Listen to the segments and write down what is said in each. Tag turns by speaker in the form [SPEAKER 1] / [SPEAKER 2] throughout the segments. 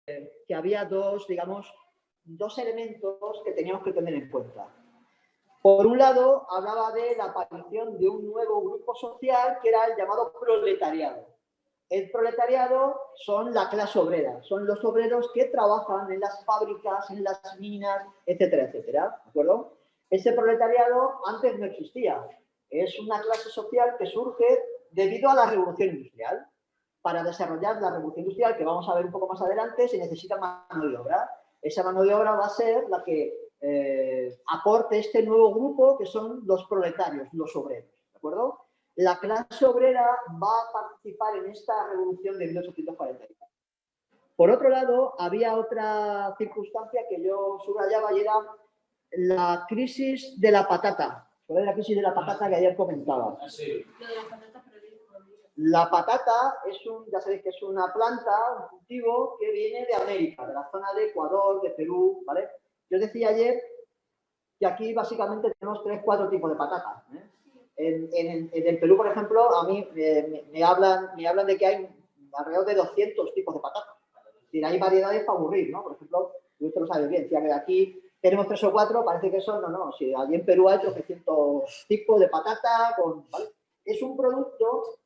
[SPEAKER 1] que había digamos, dos elementos que teníamos que tener en cuenta. Por un lado, hablaba de la aparición de un nuevo grupo social que era el llamado proletariado. El proletariado son la clase obrera, son los obreros que trabajan en las fábricas, en las minas, etcétera, etcétera, ¿de acuerdo? Ese proletariado antes no existía. Es una clase social que surge debido a la revolución industrial. Para desarrollar la revolución industrial, que vamos a ver un poco más adelante, se necesita mano de obra. Esa mano de obra va a ser la que aporte este nuevo grupo, que son los proletarios, los obreros, ¿de acuerdo? La clase obrera va a participar en esta revolución de 1841. Por otro lado, había otra circunstancia que yo subrayaba y era la crisis de la patata. ¿Cuál es la crisis de la patata que ayer comentaba?
[SPEAKER 2] Sí.
[SPEAKER 1] La patata ya sabéis que es una planta, un cultivo que viene de América, de la zona de Ecuador, de Perú, ¿vale? Yo decía ayer que aquí básicamente tenemos 4 tipos de patatas, ¿eh? En el Perú, por ejemplo, a mí me hablan de que hay alrededor de 200 tipos de patatas. Es decir, hay variedades para aburrir, ¿no? Por ejemplo, usted lo sabe bien, si aquí tenemos 3 o 4, parece que son, no, si allí en Perú hay 300 tipos de patata, ¿vale? Es un producto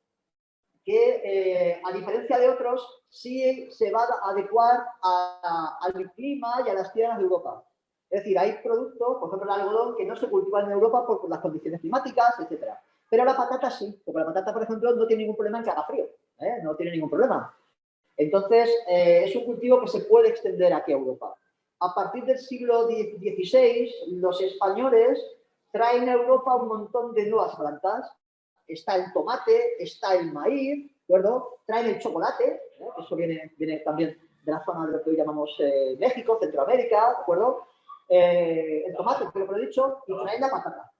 [SPEAKER 1] que, a diferencia de otros, sí se va a adecuar al clima y a las tierras de Europa. Es decir, hay productos, por ejemplo el algodón, que no se cultivan en Europa por las condiciones climáticas, etc. Pero la patata sí, porque la patata, por ejemplo, no tiene ningún problema en que haga frío, no tiene ningún problema. Entonces, es un cultivo que se puede extender aquí a Europa. A partir del siglo XVI, los españoles traen a Europa un montón de nuevas plantas. Está el tomate, está el maíz, ¿de acuerdo? Traen el chocolate, que eso viene también de la zona de lo que hoy llamamos México, Centroamérica, ¿de acuerdo? El tomate, creo que lo he dicho, y traen la patata.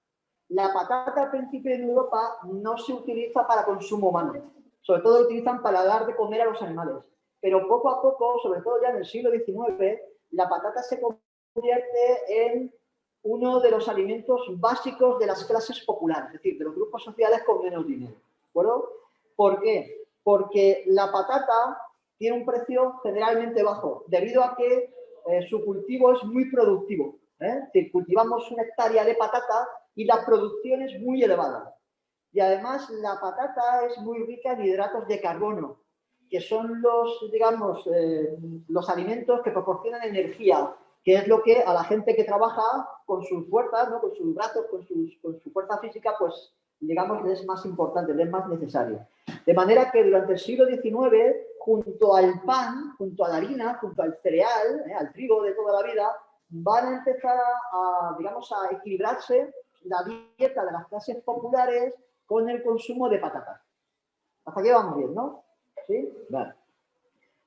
[SPEAKER 1] La patata al principio en Europa no se utiliza para consumo humano, sobre todo lo utilizan para dar de comer a los animales. Pero poco a poco, sobre todo ya en el siglo XIX, la patata se convierte en uno de los alimentos básicos de las clases populares, es decir, de los grupos sociales con menos dinero. ¿De acuerdo? ¿Por qué? Porque la patata tiene un precio generalmente bajo, debido a que su cultivo es muy productivo. Es decir, cultivamos una hectárea de patata y la producción es muy elevada. Y además la patata es muy rica en hidratos de carbono, que son digamos, los alimentos que proporcionan energía, que es lo que a la gente que trabaja con sus fuerzas, ¿no? Con sus brazos, con su fuerza física, pues digamos, le es más importante, le es más necesario. De manera que durante el siglo XIX, junto al pan, junto a la harina, junto al cereal, al trigo de toda la vida, van a empezar digamos, a equilibrarse la dieta de las clases populares con el consumo de patatas. Hasta aquí vamos bien, ¿no? ¿Sí? Vale.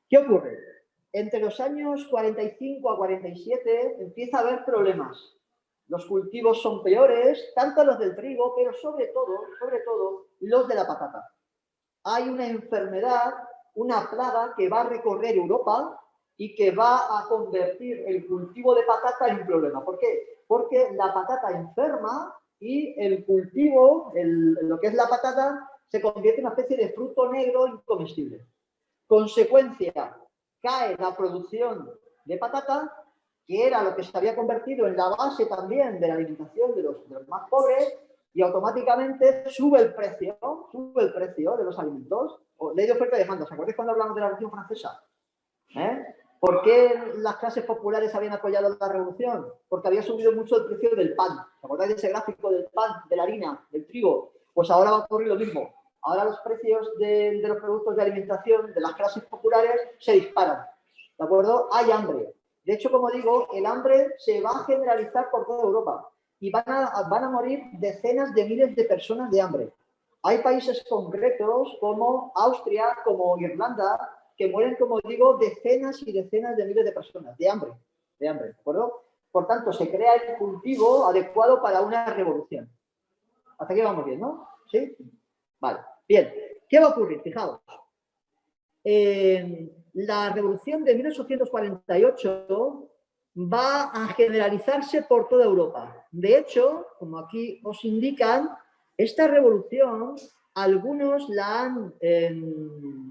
[SPEAKER 1] ¿Qué ocurre? Entre los años 45 a 47 empieza a haber problemas. Los cultivos son peores, tanto los del trigo, pero sobre todo los de la patata. Hay una enfermedad, una plaga que va a recorrer Europa y que va a convertir el cultivo de patata en un problema. ¿Por qué? Porque la patata enferma y el cultivo, lo que es la patata, se convierte en una especie de fruto negro incomestible. Consecuencia, cae la producción de patata, que era lo que se había convertido en la base también de la alimentación de los más pobres, y automáticamente sube el precio de los alimentos. Ley de oferta y demanda. ¿Os acordáis cuando hablamos de la Revolución Francesa? ¿Por qué las clases populares habían apoyado la revolución? Porque había subido mucho el precio del pan. ¿Os acordáis de ese gráfico del pan, de la harina, del trigo? Pues ahora va a ocurrir lo mismo. Ahora los precios de los productos de alimentación de las clases populares se disparan. ¿De acuerdo? Hay hambre. De hecho, como digo, el hambre se va a generalizar por toda Europa y van a morir decenas de miles de personas de hambre. Hay países concretos como Austria, como Irlanda, que mueren, como digo, decenas y decenas de miles de personas de hambre, ¿de acuerdo? Por tanto, se crea el cultivo adecuado para una revolución. Hasta aquí vamos bien, ¿no? ¿Sí? Vale. Bien. ¿Qué va a ocurrir? Fijaos. La revolución de 1848 va a generalizarse por toda Europa. De hecho, como aquí os indican, esta revolución, algunos la han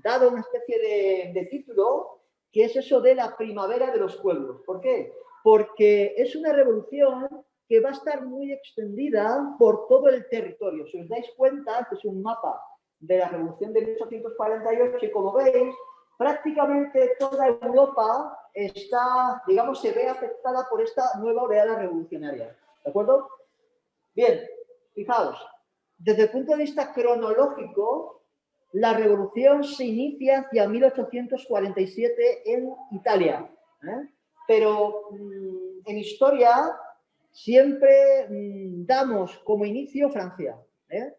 [SPEAKER 1] dado una especie de título que es eso de la primavera de los pueblos. ¿Por qué? Porque es una revolución que va a estar muy extendida por todo el territorio. Si os dais cuenta, este es un mapa de la revolución de 1848 y como veis, prácticamente toda Europa está, digamos, se ve afectada por esta nueva oleada revolucionaria. ¿De acuerdo? Bien, fijaos, desde el punto de vista cronológico, la revolución se inicia hacia 1847 en Italia, ¿eh? Pero en historia siempre damos como inicio Francia, ¿eh?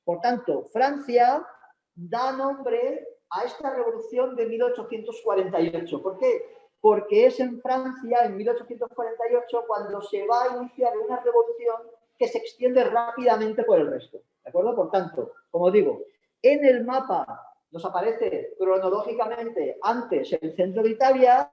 [SPEAKER 1] Por tanto, Francia da nombre a esta revolución de 1848. ¿Por qué? Porque es en Francia, en 1848, cuando se va a iniciar una revolución que se extiende rápidamente por el resto. ¿De acuerdo? Por tanto, como digo, en el mapa nos aparece cronológicamente antes el centro de Italia,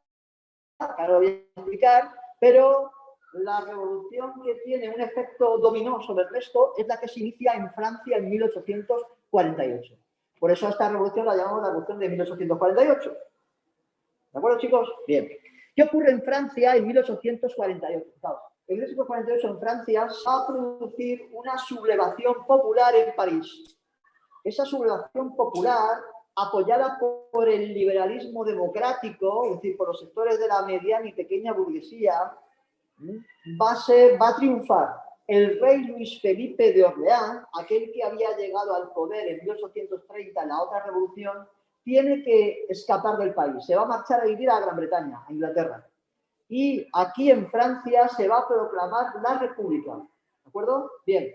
[SPEAKER 1] ahora lo voy a explicar, pero la revolución que tiene un efecto dominó sobre el resto es la que se inicia en Francia en 1848. Por eso a esta revolución la llamamos la revolución de 1848. ¿De acuerdo, chicos? Bien. ¿Qué ocurre en Francia en 1848? En 1848 en Francia se va a producir una sublevación popular en París. Esa sublevación popular, apoyada por el liberalismo democrático, es decir, por los sectores de la mediana y pequeña burguesía, va a triunfar. El rey Luis Felipe de Orleans, aquel que había llegado al poder en 1830 en la otra revolución, tiene que escapar del país. Se va a marchar a vivir a Gran Bretaña, a Inglaterra. Y aquí en Francia se va a proclamar la República. ¿De acuerdo? Bien.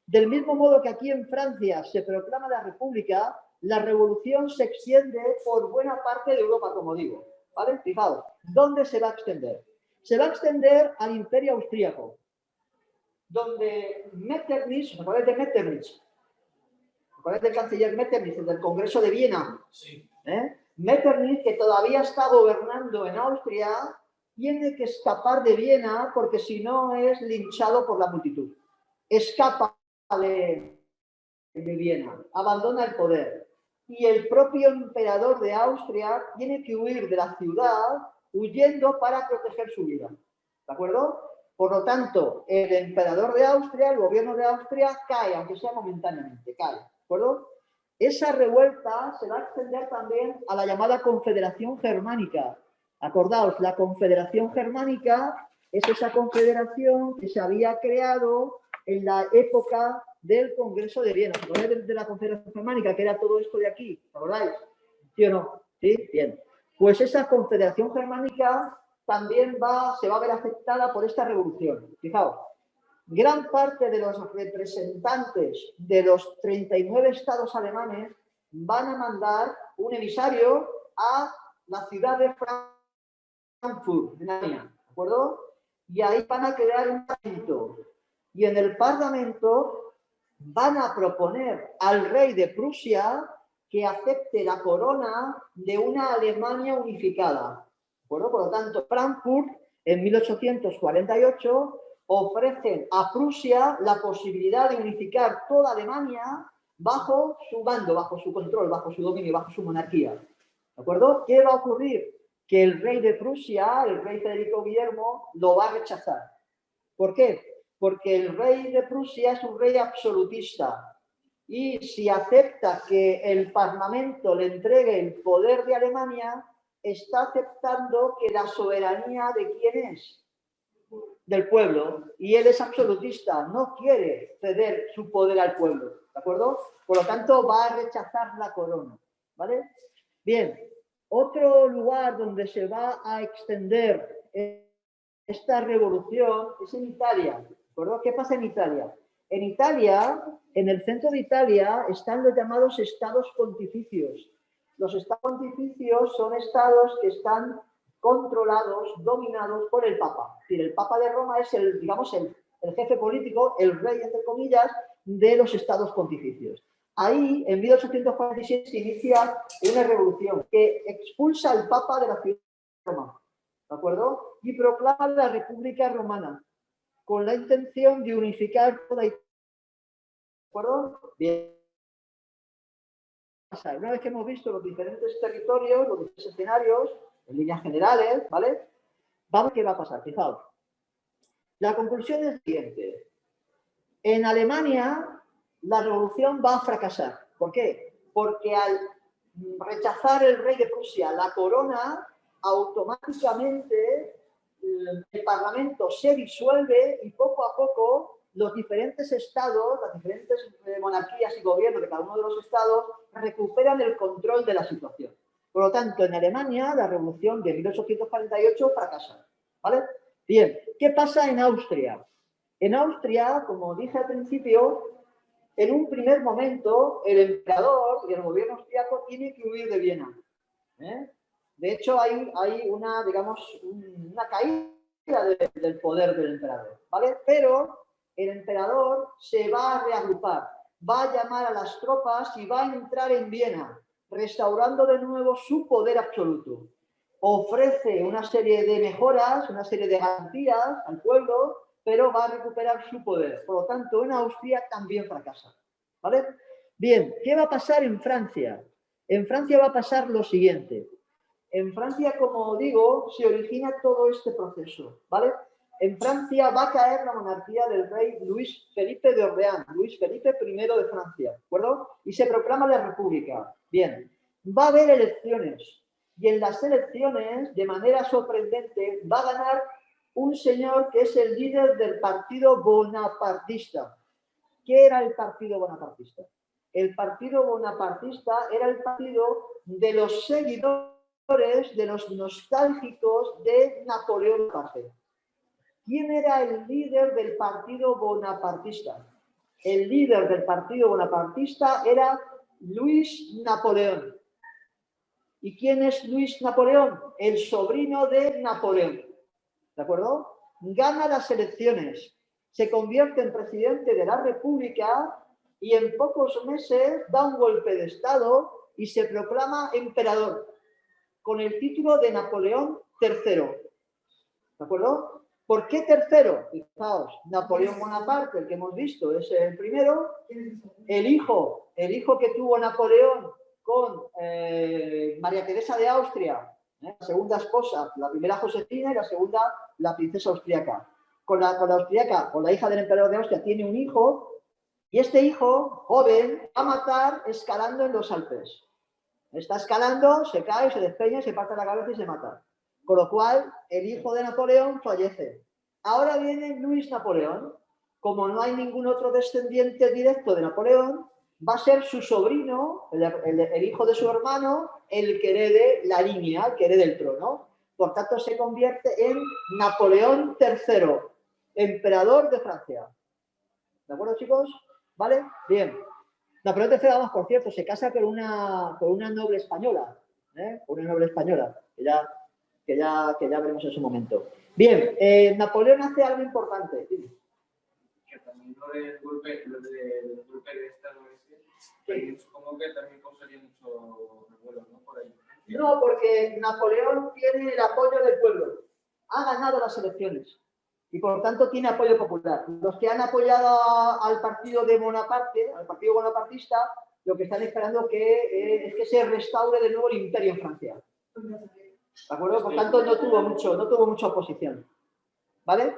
[SPEAKER 1] Del mismo modo que aquí en Francia se proclama la República, la revolución se extiende por buena parte de Europa, como digo. ¿Vale? Fijaos, ¿dónde se va a extender? Se va a extender al Imperio Austríaco, donde Metternich, ¿recordáis de Metternich? ¿Recordáis del canciller Metternich, del Congreso de Viena? Sí. Metternich, que todavía está gobernando en Austria, tiene que escapar de Viena porque si no es linchado por la multitud. Escapa de Viena, abandona el poder. Y el propio emperador de Austria tiene que huir de la ciudad huyendo para proteger su vida. ¿De acuerdo? Por lo tanto, el emperador de Austria, el gobierno de Austria, cae, aunque sea momentáneamente, cae. ¿De acuerdo? Esa revuelta se va a extender también a la llamada Confederación Germánica. Acordaos, la Confederación Germánica es esa confederación que se había creado en la época del Congreso de Viena. ¿Os acordáis de la Confederación Germánica, que era todo esto de aquí? ¿Os acordáis? ¿Sí o no? ¿Sí? Bien. Pues esa Confederación Germánica también se va a ver afectada por esta revolución. Fijaos, gran parte de los representantes de los 39 estados alemanes van a mandar un emisario a la ciudad de Frankfurt, en Alemania, ¿de acuerdo? Y ahí van a crear un parlamento. Y en el parlamento van a proponer al rey de Prusia que acepte la corona de una Alemania unificada. Bueno, por lo tanto, Frankfurt, en 1848, ofrecen a Prusia la posibilidad de unificar toda Alemania bajo su mando, bajo su control, bajo su dominio, bajo su monarquía. ¿De acuerdo? ¿Qué va a ocurrir? Que el rey de Prusia, el rey Federico Guillermo, lo va a rechazar. ¿Por qué? Porque el rey de Prusia es un rey absolutista y si acepta que el Parlamento le entregue el poder de Alemania, está aceptando que la soberanía de quién es, del pueblo, y él es absolutista, no quiere ceder su poder al pueblo, ¿de acuerdo? Por lo tanto, va a rechazar la corona, ¿vale? Bien, otro lugar donde se va a extender esta revolución es en Italia, ¿de acuerdo? ¿Qué pasa en Italia? En Italia, en el centro de Italia, están los llamados estados pontificios. Los estados pontificios son estados que están controlados, dominados por el Papa. Es decir, el Papa de Roma es el, digamos, el jefe político, el rey, entre comillas, de los estados pontificios. Ahí, en 1847, se inicia una revolución que expulsa al Papa de la ciudad de Roma, ¿de acuerdo? Y proclama la República Romana, con la intención de unificar toda Italia. ¿De acuerdo? Bien. Una vez que hemos visto los diferentes territorios, los diferentes escenarios, en líneas generales, ¿vale? Vamos a ver qué va a pasar, fijaos. La conclusión es la siguiente. En Alemania, la revolución va a fracasar. ¿Por qué? Porque al rechazar el rey de Prusia la corona, automáticamente el Parlamento se disuelve y poco a poco los diferentes estados, las diferentes monarquías y gobiernos de cada uno de los estados recuperan el control de la situación. Por lo tanto, en Alemania, la revolución de 1848 fracasa. ¿Vale? Bien, ¿qué pasa en Austria? En Austria, como dije al principio, en un primer momento el emperador y el gobierno austriaco tienen que huir de Viena. De hecho, hay una, digamos, una caída del poder del emperador, ¿vale? Pero el emperador se va a reagrupar, va a llamar a las tropas y va a entrar en Viena, restaurando de nuevo su poder absoluto. Ofrece una serie de mejoras, una serie de garantías al pueblo, pero va a recuperar su poder. Por lo tanto, en Austria también fracasa, ¿vale? Bien, ¿qué va a pasar en Francia? En Francia va a pasar lo siguiente. En Francia, como digo, se origina todo este proceso, ¿vale? En Francia va a caer la monarquía del rey Luis Felipe de Orleans, Luis Felipe I de Francia, ¿de acuerdo? Y se proclama la República. Bien, va a haber elecciones y en las elecciones, de manera sorprendente, va a ganar un señor que es el líder del partido bonapartista. ¿Qué era el partido bonapartista? El partido bonapartista era el partido de los seguidores, de los nostálgicos de Napoleón Bonaparte. ¿Quién era el líder del partido bonapartista? El líder del partido bonapartista era Luis Napoleón. ¿Y quién es Luis Napoleón? El sobrino de Napoleón. ¿De acuerdo? Gana las elecciones, se convierte en presidente de la República y en pocos meses da un golpe de Estado y se proclama emperador con el título de Napoleón III. ¿De acuerdo? ¿Por qué tercero? Fijaos, Napoleón Bonaparte, el que hemos visto, es el primero. El hijo que tuvo Napoleón con María Teresa de Austria, la segunda esposa, la primera Josefina y la segunda la princesa austríaca. Con la austríaca, con la hija del emperador de Austria, tiene un hijo y este hijo, joven, va a matar escalando en los Alpes. Está escalando, se cae, se despeña, se parte la cabeza y se mata. Con lo cual, el hijo de Napoleón fallece. Ahora viene Luis Napoleón. Como no hay ningún otro descendiente directo de Napoleón, va a ser su sobrino, el hijo de su hermano, el que herede la línea, el que herede el trono. Por tanto, se convierte en Napoleón III, emperador de Francia. ¿De acuerdo, chicos? ¿Vale? Bien. Napoleón III, vamos, por cierto, se casa con una noble española, una noble española, que ya veremos en su momento. Bien, Napoleón hace algo importante.
[SPEAKER 2] Que también lo del golpe de Estado ese, supongo que también causaría mucho revuelo, ¿no? Por ahí.
[SPEAKER 1] No, porque Napoleón tiene el apoyo del pueblo. Ha ganado las elecciones y por tanto tiene apoyo popular. Los que han apoyado al partido de Bonaparte, al partido bonapartista, lo que están esperando es que se restaure de nuevo el imperio en Francia. ¿De acuerdo? Por tanto, no tuvo mucha oposición. ¿Vale?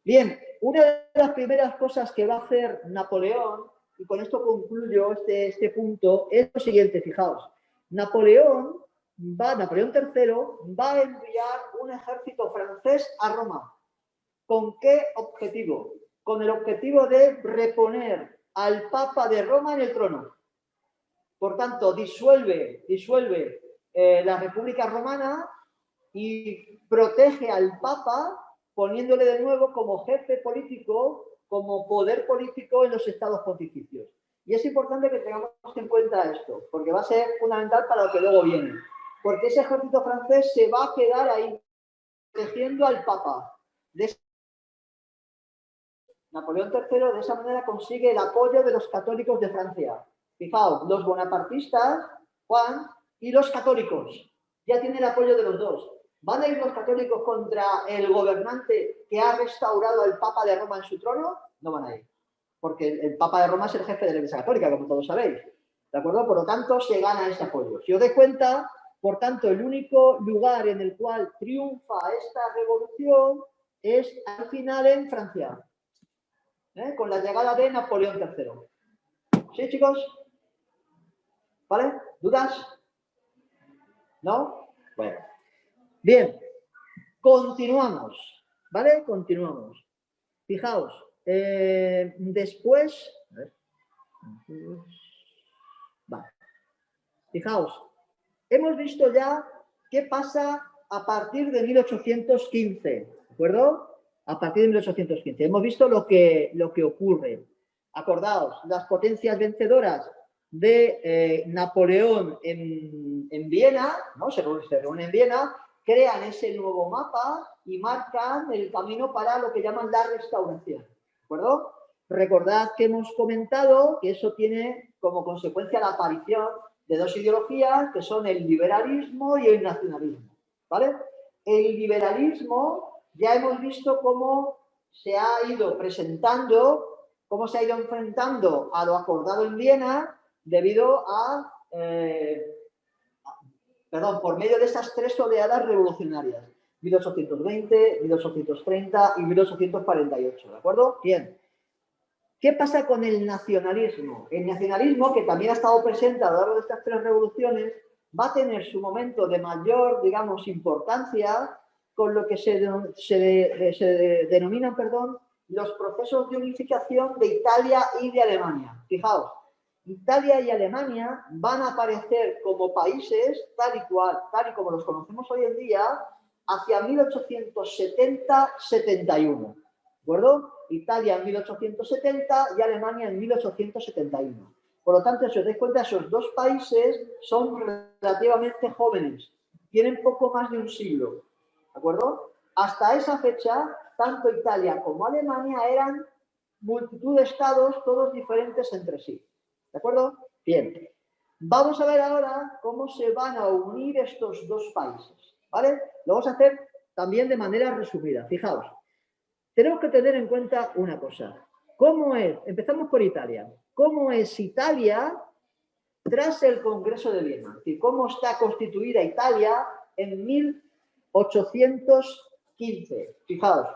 [SPEAKER 1] Bien, una de las primeras cosas que va a hacer Napoleón, y con esto concluyo este punto, es lo siguiente, fijaos. Napoleón III va a enviar un ejército francés a Roma. ¿Con qué objetivo? Con el objetivo de reponer al Papa de Roma en el trono. Por tanto, disuelve la República Romana y protege al Papa poniéndole de nuevo como jefe político, como poder político en los estados pontificios. Y es importante que tengamos en cuenta esto, porque va a ser fundamental para lo que luego viene. Porque ese ejército francés se va a quedar ahí, protegiendo al Papa. Napoleón III de esa manera consigue el apoyo de los católicos de Francia. Fijaos, los bonapartistas, Juan, y los católicos. Ya tiene el apoyo de los dos. ¿Van a ir los católicos contra el gobernante que ha restaurado al Papa de Roma en su trono? No van a ir. Porque el Papa de Roma es el jefe de la Iglesia Católica, como todos sabéis. ¿De acuerdo? Por lo tanto, se gana ese apoyo. Si os dais cuenta, Por tanto, el único lugar en el cual triunfa esta revolución es al final en Francia, con la llegada de Napoleón III. ¿Sí, chicos? ¿Vale? ¿Dudas? ¿No? Bueno. Bien. Continuamos. ¿Vale? Continuamos. Fijaos. Después... A ver. Vale. Fijaos. Hemos visto ya qué pasa a partir de 1815, ¿de acuerdo? A partir de 1815. Hemos visto lo que ocurre. Acordaos, las potencias vencedoras de Napoleón en Viena, ¿no? Se reúnen en Viena, crean ese nuevo mapa y marcan el camino para lo que llaman la restauración, ¿de acuerdo? Recordad que hemos comentado que eso tiene como consecuencia la aparición de dos ideologías que son el liberalismo y el nacionalismo, ¿vale? El liberalismo ya hemos visto cómo se ha ido presentando, cómo se ha ido enfrentando a lo acordado en Viena debido a, por medio de esas tres oleadas revolucionarias, 1820, 1830 y 1848, ¿de acuerdo? Bien. ¿Qué pasa con el nacionalismo? El nacionalismo, que también ha estado presente a lo largo de estas tres revoluciones, va a tener su momento de mayor, digamos, importancia con lo que se denominan, los procesos de unificación de Italia y de Alemania. Fijaos, Italia y Alemania van a aparecer como países tal y como los conocemos hoy en día, hacia 1870-71, ¿de acuerdo? Italia en 1870 y Alemania en 1871. Por lo tanto, si os dais cuenta, esos dos países son relativamente jóvenes, tienen poco más de un siglo, ¿de acuerdo? Hasta esa fecha, tanto Italia como Alemania eran multitud de estados, todos diferentes entre sí, ¿de acuerdo? Bien, vamos a ver ahora cómo se van a unir estos dos países, ¿vale? Lo vamos a hacer también de manera resumida, fijaos. Tenemos que tener en cuenta una cosa. ¿Cómo es? Empezamos por Italia. ¿Cómo es Italia tras el Congreso de Viena? Es decir, ¿cómo está constituida Italia en 1815? Fijaos,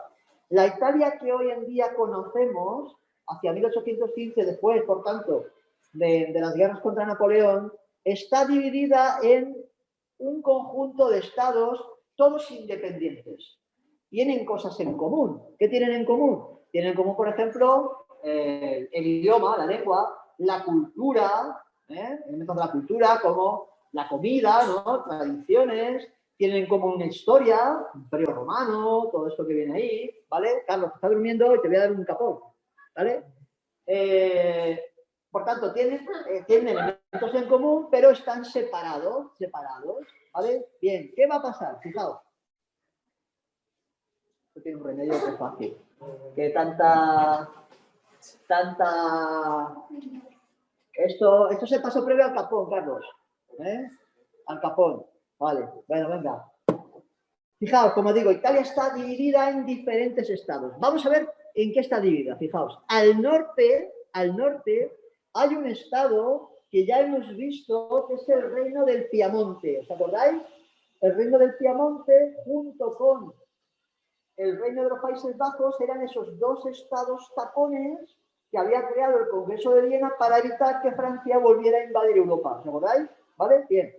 [SPEAKER 1] la Italia que hoy en día conocemos, hacia 1815, después, por tanto, de las guerras contra Napoleón, está dividida en un conjunto de estados, todos independientes. Tienen cosas en común. ¿Qué tienen en común? Tienen en común, por ejemplo, el idioma, la lengua, la cultura, elementos de la cultura como la comida, ¿no? Tradiciones, tienen en común una historia, Imperio Romano, todo esto que viene ahí, ¿vale? Carlos, está durmiendo y te voy a dar un capón, ¿vale? Por tanto, tienen elementos en común, pero están separados, ¿vale? Bien, ¿qué va a pasar? Fijaos. Esto tiene un remedio que es fácil. Que tanta... Esto se pasó previo al capón, Carlos. Al capón. Vale, bueno, venga. Fijaos, como digo, Italia está dividida en diferentes estados. Vamos a ver en qué está dividida. Fijaos, al norte hay un estado que ya hemos visto, que es el Reino del Piamonte. ¿Os acordáis? El Reino del Piamonte, junto con el Reino de los Países Bajos, eran esos dos estados tapones que había creado el Congreso de Viena para evitar que Francia volviera a invadir Europa. ¿Os acordáis? ¿Vale? Bien.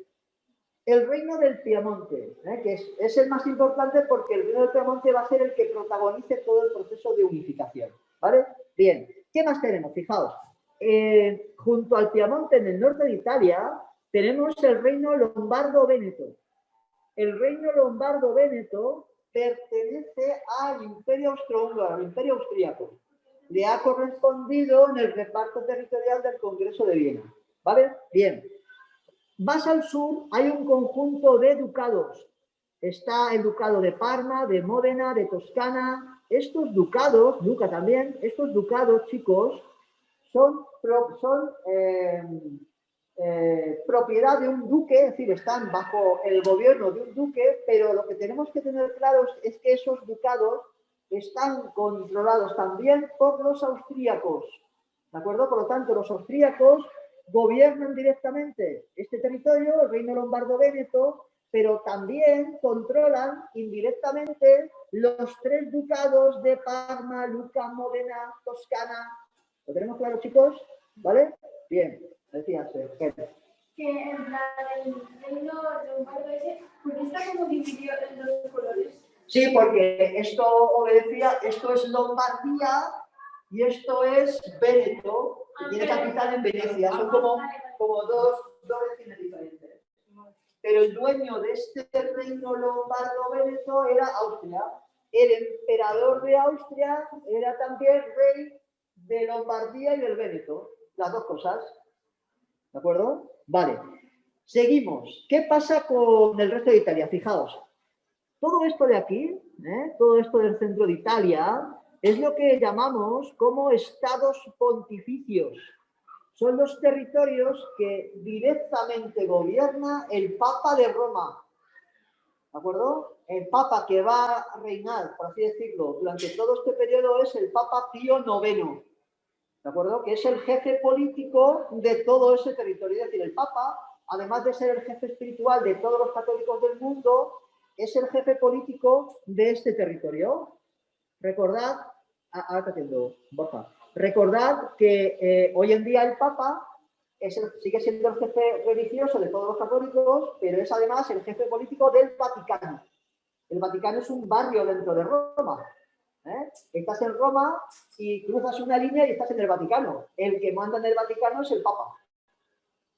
[SPEAKER 1] El Reino del Piamonte, que es el más importante porque el Reino del Piamonte va a ser el que protagonice todo el proceso de unificación. ¿Vale? Bien. ¿Qué más tenemos? Fijaos. Junto al Piamonte, en el norte de Italia, tenemos el Reino Lombardo-Véneto. El Reino Lombardo-Véneto pertenece al Imperio Austrohúngaro, al Imperio Austríaco. Le ha correspondido en el reparto territorial del Congreso de Viena. ¿Vale? Bien. Más al sur hay un conjunto de ducados. Está el ducado de Parma, de Módena, de Toscana. Estos ducados, Luca también, estos ducados, chicos, son propiedad de un duque, es decir, están bajo el gobierno de un duque, pero lo que tenemos que tener claros es que esos ducados están controlados también por los austríacos, ¿de acuerdo? Por lo tanto, los austríacos gobiernan directamente este territorio, el Reino Lombardo-Véneto, pero también controlan indirectamente los 3 ducados de Parma, Lucca, Módena, Toscana. ¿Lo tenemos claro, chicos? ¿Vale? Bien, decías, Ger.
[SPEAKER 3] Que en plan, el reino lombardo ese, porque está como dividido en 2 colores.
[SPEAKER 1] Sí, porque esto obedecía, esto es Lombardía y esto es Véneto, que tiene capital en Venecia. Son como dos regiones diferentes. Pero el dueño de este reino lombardo-véneto era Austria. El emperador de Austria era también rey de Lombardía y del Véneto. Las 2 cosas. ¿De acuerdo? Vale. Seguimos. ¿Qué pasa con el resto de Italia? Fijaos. Todo esto de aquí, todo esto del centro de Italia, es lo que llamamos como estados pontificios. Son los territorios que directamente gobierna el Papa de Roma. ¿De acuerdo? El Papa que va a reinar, por así decirlo, durante todo este periodo es el Papa Pío IX. ¿De acuerdo? Que es el jefe político de todo ese territorio. Es decir, el Papa, además de ser el jefe espiritual de todos los católicos del mundo, es el jefe político de este territorio. Recordad, ahora te atiendo, Borja. Recordad que hoy en día el Papa sigue siendo el jefe religioso de todos los católicos, pero es además el jefe político del Vaticano. El Vaticano es un barrio dentro de Roma. Estás en Roma y cruzas una línea y estás en el Vaticano. El que manda en el Vaticano es el Papa.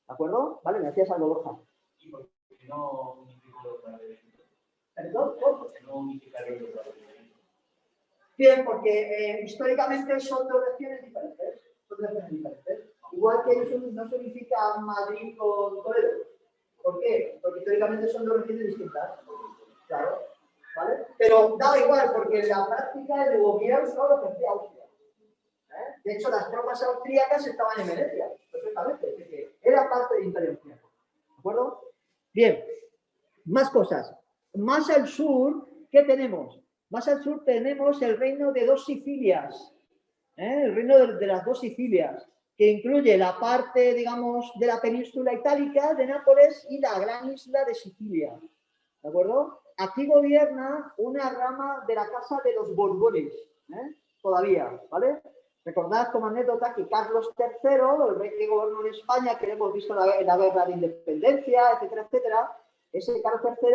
[SPEAKER 1] ¿De acuerdo? Vale, me hacías algo, Borja.
[SPEAKER 2] ¿Y por qué no unificó los padres?
[SPEAKER 1] ¿Perdón?
[SPEAKER 2] ¿Por qué no unificaron los padres?
[SPEAKER 1] Bien, porque históricamente son 2 regiones diferentes. Son 2 regiones diferentes. Igual que no se unifica Madrid con Toledo. ¿Por qué? Porque históricamente son 2 regiones distintas. Claro. ¿Vale? Pero da igual, porque en la práctica el gobierno lo ejercía Austria. De hecho, las tropas austríacas estaban en Venecia, perfectamente. Es decir, era parte del Imperio Austríaco. ¿De acuerdo? Bien, más cosas. Más al sur, ¿qué tenemos? Más al sur tenemos el reino de 2 Sicilias. El reino de las 2 Sicilias, que incluye la parte, digamos, de la península itálica de Nápoles y la gran isla de Sicilia. ¿De acuerdo? Aquí gobierna una rama de la casa de los Borbones, todavía, ¿vale? Recordad como anécdota que Carlos III, el rey que gobernó en España, que hemos visto en la guerra de independencia, etcétera, etcétera, ese Carlos III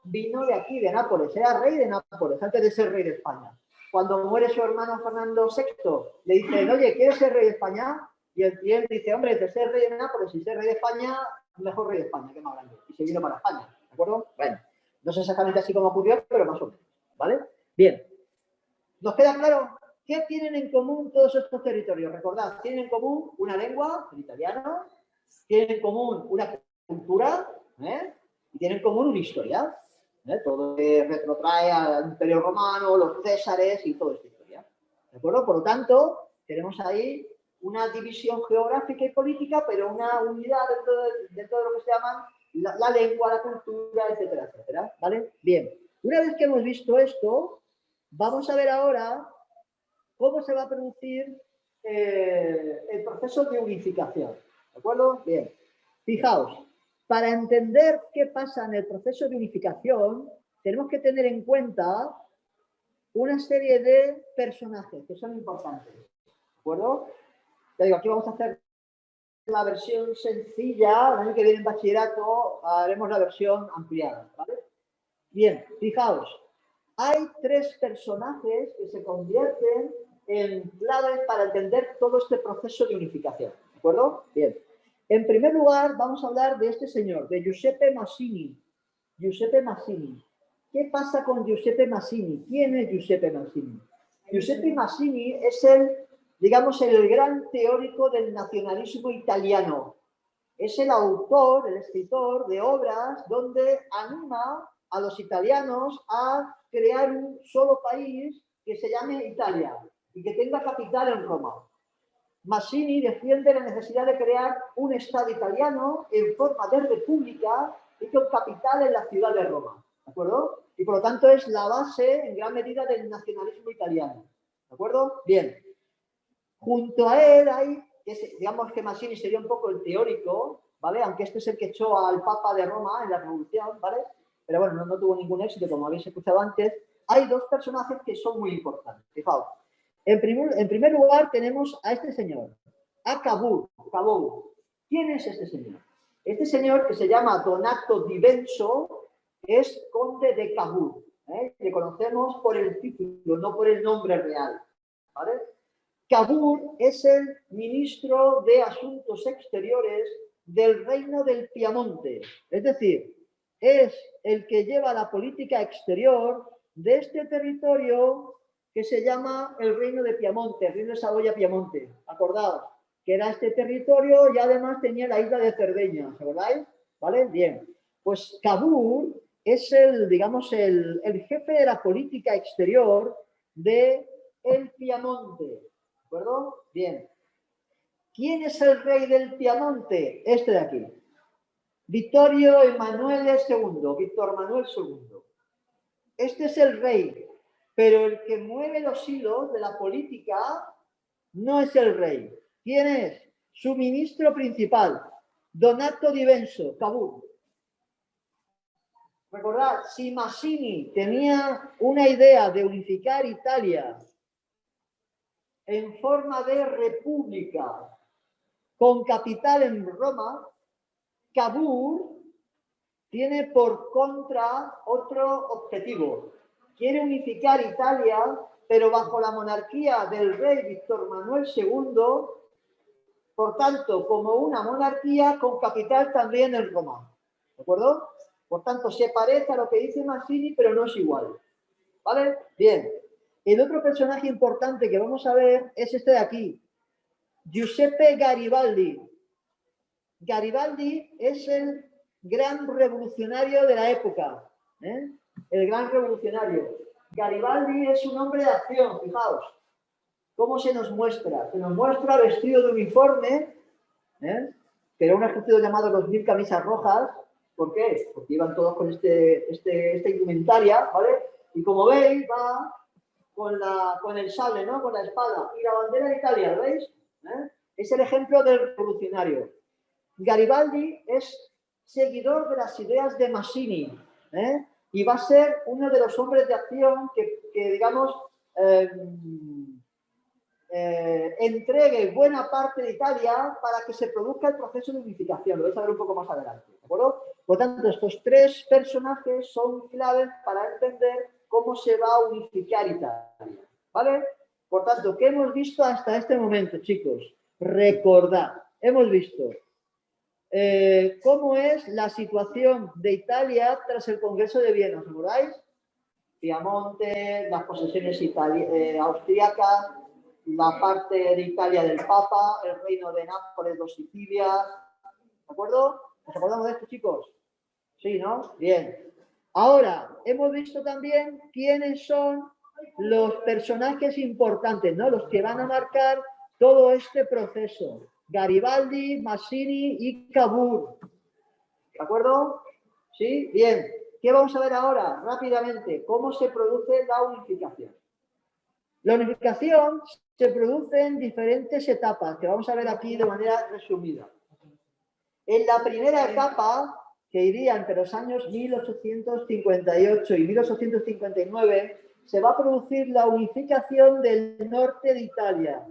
[SPEAKER 1] vino de aquí, de Nápoles, era rey de Nápoles, antes de ser rey de España. Cuando muere su hermano Fernando VI, le dicen, oye, ¿quieres ser rey de España? Y él dice, hombre, de ser rey de Nápoles y ser rey de España, mejor rey de España, que más grande. Y se vino para España, ¿de acuerdo? Bueno. No sé exactamente así como ocurrió, pero más o menos, ¿vale? Bien. ¿Nos queda claro qué tienen en común todos estos territorios? Recordad, tienen en común una lengua, el italiano, tienen en común una cultura, y tienen en común una historia. Todo que retrotrae al Imperio Romano, los Césares y toda esta historia. ¿De acuerdo? Por lo tanto, tenemos ahí una división geográfica y política, pero una unidad dentro de lo que se llaman la lengua, la cultura, etcétera, etcétera. ¿Vale? Bien. Una vez que hemos visto esto, vamos a ver ahora cómo se va a producir el proceso de unificación. ¿De acuerdo? Bien. Fijaos, para entender qué pasa en el proceso de unificación, tenemos que tener en cuenta una serie de personajes que son importantes. ¿De acuerdo? Ya digo, aquí vamos a hacer la versión sencilla, el año que viene en bachillerato haremos la versión ampliada, ¿vale? Bien, fijaos, hay 3 personajes que se convierten en claves para entender todo este proceso de unificación, ¿de acuerdo? Bien. En primer lugar, vamos a hablar de este señor, de Giuseppe Mazzini. Giuseppe Mazzini. ¿Qué pasa con Giuseppe Mazzini? ¿Quién es Giuseppe Mazzini? Giuseppe Mazzini es digamos, el gran teórico del nacionalismo italiano. Es el autor, el escritor de obras donde anima a los italianos a crear un solo país que se llame Italia y que tenga capital en Roma. Mazzini defiende la necesidad de crear un Estado italiano en forma de república y con capital en la ciudad de Roma. ¿De acuerdo? Y por lo tanto es la base en gran medida del nacionalismo italiano. ¿De acuerdo? Bien. Junto a él hay, digamos que Mazzini sería un poco el teórico, ¿vale? Aunque este es el que echó al Papa de Roma en la Revolución, ¿vale? pero bueno, no tuvo ningún éxito, como habéis escuchado antes. Hay dos personajes que son muy importantes. Fijaos. En primer lugar tenemos a este señor, a Cavour. ¿Quién es este señor? Este señor, que se llama Donato di Benso, es conde de Cavour. Le conocemos por el título, no por el nombre real. ¿Vale? Cavour es el ministro de Asuntos Exteriores del Reino del Piamonte. Es decir, es el que lleva la política exterior de este territorio que se llama el Reino de Piamonte, el Reino de Saboya-Piamonte. Acordaos que era este territorio y además tenía la isla de Cerdeña. ¿Se acordáis? ¿Vale? Bien. Pues Cavour es digamos, el jefe de la política exterior de el Piamonte. ¿De acuerdo? Bien. ¿Quién es el rey del Piamonte? Este de aquí. Vittorio Emanuele II, Víctor Manuel II. Este es el rey, pero el que mueve los hilos de la política no es el rey. ¿Quién es? Su ministro principal, Donato di Benso, Cavour. Recordad, si Mazzini tenía una idea de unificar Italia en forma de república con capital en Roma, Cavour tiene por contra otro objetivo. Quiere unificar Italia, pero bajo la monarquía del rey Víctor Manuel II, por tanto, como una monarquía con capital también en Roma. ¿De acuerdo? Por tanto, se parece a lo que dice Mazzini, pero no es igual. ¿Vale? Bien. El otro personaje importante que vamos a ver es este de aquí. Giuseppe Garibaldi. Garibaldi es el gran revolucionario de la época. El gran revolucionario. Garibaldi es un hombre de acción, fijaos. ¿Cómo se nos muestra? Se nos muestra vestido de uniforme, que era un ejército llamado los 1000 camisas rojas. ¿Por qué? Porque iban todos con esta indumentaria, ¿vale? Y como veis, va con el sable, ¿no? Con la espada. Y la bandera de Italia, ¿lo veis? Es el ejemplo del revolucionario. Garibaldi es seguidor de las ideas de Mazzini, y va a ser uno de los hombres de acción que digamos, entregue buena parte de Italia para que se produzca el proceso de unificación. Lo vais a ver un poco más adelante, ¿de acuerdo? Por tanto, estos tres personajes son claves para entender cómo se va a unificar Italia, ¿vale? Por tanto, ¿qué hemos visto hasta este momento, chicos? Recordad, hemos visto cómo es la situación de Italia tras el Congreso de Viena, ¿os acordáis? Piamonte, las posesiones austríacas, la parte de Italia del Papa, el reino de Nápoles, dos Sicilias. ¿De acuerdo? ¿Nos acordamos de esto, chicos? Sí, ¿no? Bien. Ahora, hemos visto también quiénes son los personajes importantes, ¿no? Los que van a marcar todo este proceso. Garibaldi, Mazzini y Cavour. ¿De acuerdo? ¿Sí? Bien. ¿Qué vamos a ver ahora? Rápidamente. ¿Cómo se produce la unificación? La unificación se produce en diferentes etapas, que vamos a ver aquí de manera resumida. En la primera etapa, que iría entre los años 1858 y 1859, se va a producir la unificación del norte de Italia.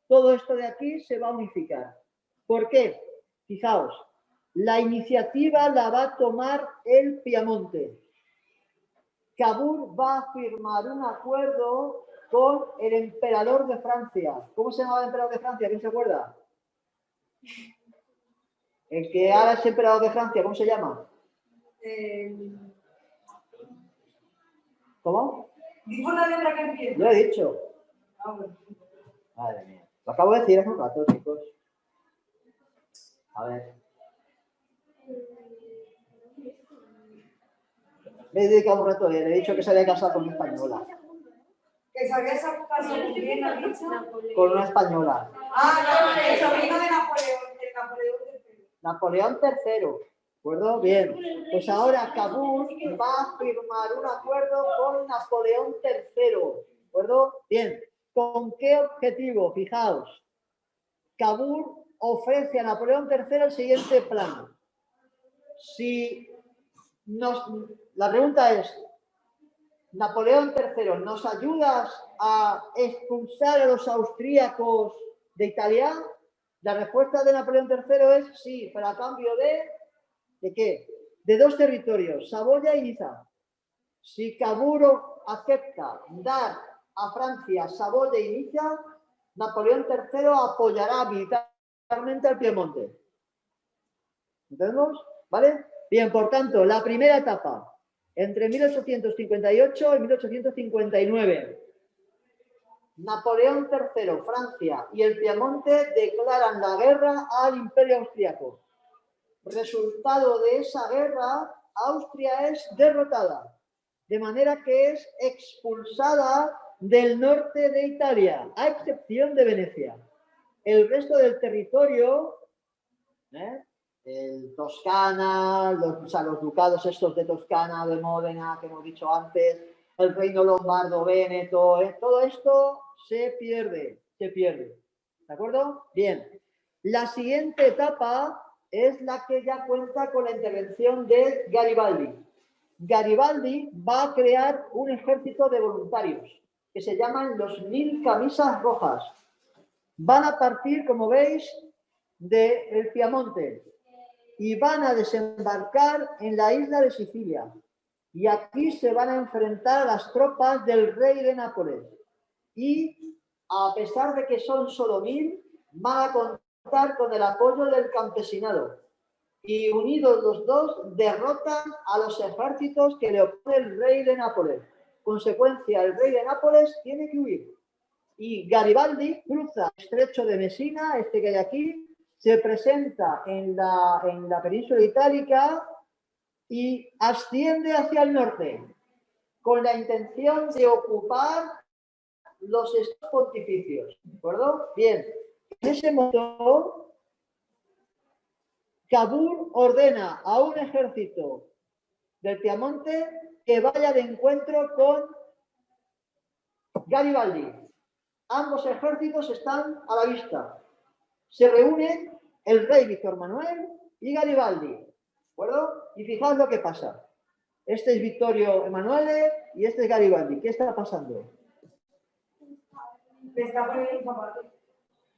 [SPEAKER 1] Todo esto de aquí se va a unificar. ¿Por qué? Fijaos, la iniciativa la va a tomar el Piamonte. Cavour va a firmar un acuerdo con el emperador de Francia. ¿Cómo se llamaba el emperador de Francia? ¿Quién se acuerda? El que ahora es emperador de Francia, ¿cómo se llama? ¿Cómo?
[SPEAKER 4] Digo una letra que empieza.
[SPEAKER 1] Lo he dicho. Madre mía. Lo acabo de decir hace un rato, chicos. A ver. Me he dedicado un rato, le he dicho que se había casado con una española.
[SPEAKER 4] Que se había casado con quién, ¿has dicho?
[SPEAKER 1] Con una española.
[SPEAKER 4] Ah, no, el sobrino de Napoleón III.
[SPEAKER 1] Napoleón III. ¿De acuerdo? Bien. Pues ahora Cavour va a firmar un acuerdo con Napoleón III. ¿De acuerdo? Bien. ¿Con qué objetivo? Fijaos. Cavour ofrece a Napoleón III el siguiente plan. Si la pregunta es, Napoleón III, ¿nos ayudas a expulsar a los austríacos de Italia? La respuesta de Napoleón III es sí, pero a cambio ¿de qué? De dos territorios, Saboya y Niza. Si Cavour acepta dar a Francia Saboya y Niza, Napoleón III apoyará militarmente al Piemonte. ¿Entendemos? ¿Vale? Bien, por tanto, la primera etapa, entre 1858 y 1859. Napoleón III, Francia y el Piemonte declaran la guerra al Imperio Austriaco. Resultado de esa guerra, Austria es derrotada, de manera que es expulsada del norte de Italia, a excepción de Venecia. El resto del territorio, el Toscana, los ducados estos de Toscana, de Módena, que hemos dicho antes, el reino lombardo, véneto, todo esto se pierde. ¿De acuerdo? Bien. La siguiente etapa es la que ya cuenta con la intervención de Garibaldi. Garibaldi va a crear un ejército de voluntarios que se llaman los 1000 camisas rojas. Van a partir, como veis, del Piamonte y van a desembarcar en la isla de Sicilia. Y aquí se van a enfrentar a las tropas del rey de Nápoles. Y a pesar de que son solo 1000, van a contar con el apoyo del campesinado. Y unidos los dos, derrotan a los ejércitos que le opone el rey de Nápoles. Consecuencia, el rey de Nápoles tiene que huir. Y Garibaldi cruza el estrecho de Messina, este que hay aquí, se presenta en la península itálica y asciende hacia el norte con la intención de ocupar los estados pontificios. ¿De acuerdo? Bien, en ese momento Cavour ordena a un ejército del Piamonte que vaya de encuentro con Garibaldi. Ambos ejércitos están a la vista. Se reúnen el rey Víctor Manuel y Garibaldi. ¿De acuerdo? Y fijaos lo que pasa. Este es Vittorio Emanuele y este es Garibaldi. ¿Qué está pasando?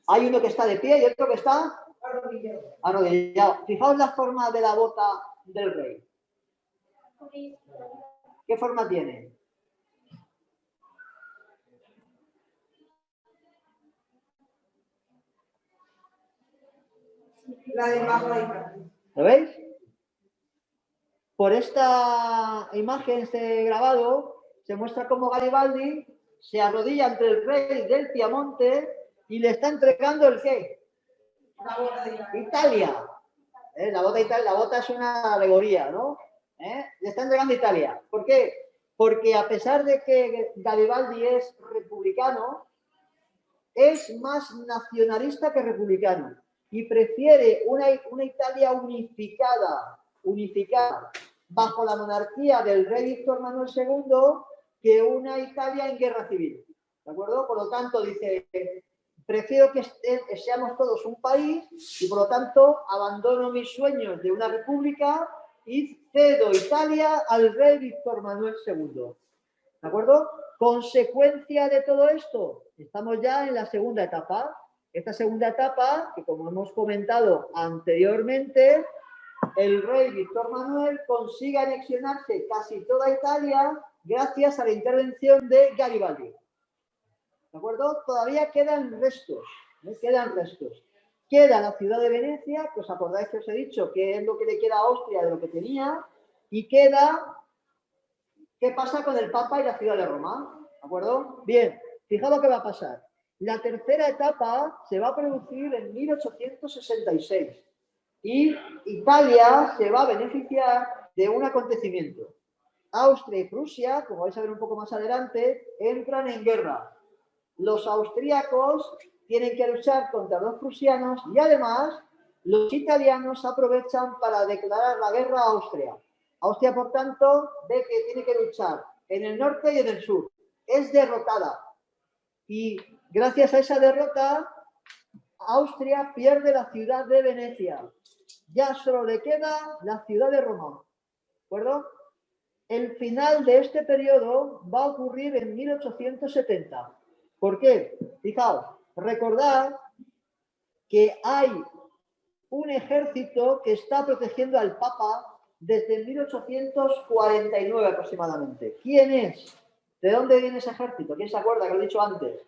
[SPEAKER 1] Hay uno que está de pie y otro que está arrodillado. Fijaos la forma de la bota del rey. ¿Qué forma tiene?
[SPEAKER 4] La del bajo de
[SPEAKER 1] ¿Lo veis? Por esta imagen, este grabado, se muestra cómo Garibaldi se arrodilla ante el rey del Piamonte y le está entregando ¿el qué?
[SPEAKER 4] la bota de
[SPEAKER 1] Italia. La bota es una alegoría, ¿no? Le está entregando Italia. ¿Por qué? Porque a pesar de que Garibaldi es republicano, es más nacionalista que republicano y prefiere una Italia unificada bajo la monarquía del rey Víctor Manuel II que una Italia en guerra civil. ¿De acuerdo? Por lo tanto, dice, prefiero que seamos todos un país y por lo tanto abandono mis sueños de una república y cedo Italia al rey Víctor Manuel II. ¿De acuerdo? Consecuencia de todo esto, estamos ya en la segunda etapa. Esta segunda etapa, que como hemos comentado anteriormente, el rey Víctor Manuel consigue anexionarse casi toda Italia gracias a la intervención de Garibaldi. ¿De acuerdo? Todavía quedan restos, Queda la ciudad de Venecia, que os acordáis que os he dicho que es lo que le queda a Austria de lo que tenía, y queda, ¿qué pasa con el Papa y la ciudad de Roma? ¿De acuerdo? Bien, fijaos lo que va a pasar. La tercera etapa se va a producir en 1866 y Italia se va a beneficiar de un acontecimiento. Austria y Prusia, como vais a ver un poco más adelante, entran en guerra. Los austríacos tienen que luchar contra los prusianos y además los italianos aprovechan para declarar la guerra a Austria. Austria, por tanto, ve que tiene que luchar en el norte y en el sur. Es derrotada. Y gracias a esa derrota, Austria pierde la ciudad de Venecia. Ya solo le queda la ciudad de Roma. acuerdo? El final de este periodo va a ocurrir en 1870. ¿Por qué? Fijaos, recordad que hay un ejército que está protegiendo al Papa desde 1849 aproximadamente. ¿Quién es? ¿De dónde viene ese ejército? ¿Quién se acuerda que lo he dicho antes?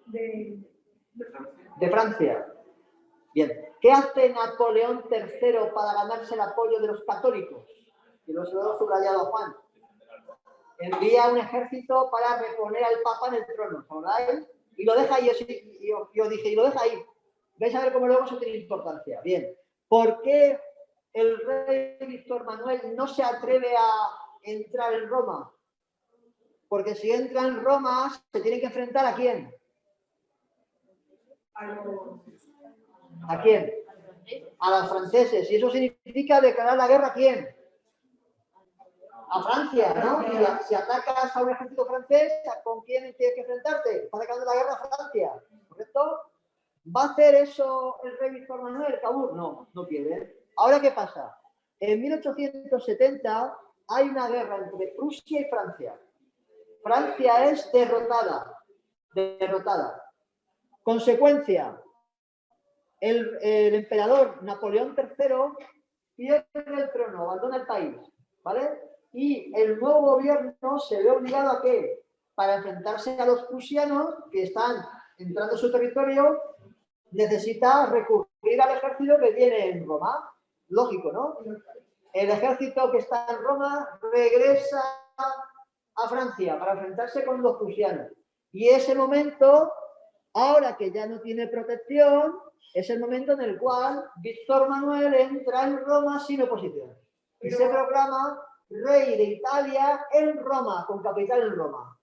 [SPEAKER 1] De Francia. Bien. ¿Qué hace Napoleón III para ganarse el apoyo de los católicos? Y lo he subrayado a Juan. Envía un ejército para reponer al Papa en el trono, ¿sabéis? Y lo deja ahí, yo dije, y lo deja ahí. Vais a ver cómo luego eso tiene importancia. Bien. ¿Por qué el rey Víctor Manuel no se atreve a entrar en Roma? Porque si entra en Roma, se tiene que enfrentar ¿a quién? ¿A quién? A los franceses. Y eso significa declarar la guerra ¿a quién? A Francia, ¿no? Y si atacas a un ejército francés, ¿con quién tienes que enfrentarte? Está declarando la guerra a Francia, ¿correcto? ¿Va a hacer eso el rey Víctor Manuel Cabur? No, no quiere. ¿Ahora qué pasa? En 1870 hay una guerra entre Prusia y Francia. Francia es derrotada. Consecuencia, el emperador Napoleón III pierde el trono, abandona el país, ¿vale? Y el nuevo gobierno se ve obligado a ¿qué? Para enfrentarse a los prusianos que están entrando en su territorio, necesita recurrir al ejército que tiene en Roma. Lógico, ¿no? El ejército que está en Roma regresa a Francia para enfrentarse con los prusianos. Y ese momento, ahora que ya no tiene protección, es el momento en el cual Víctor Manuel entra en Roma sin oposición. Y se proclama rey de Italia en Roma, con capital en Roma.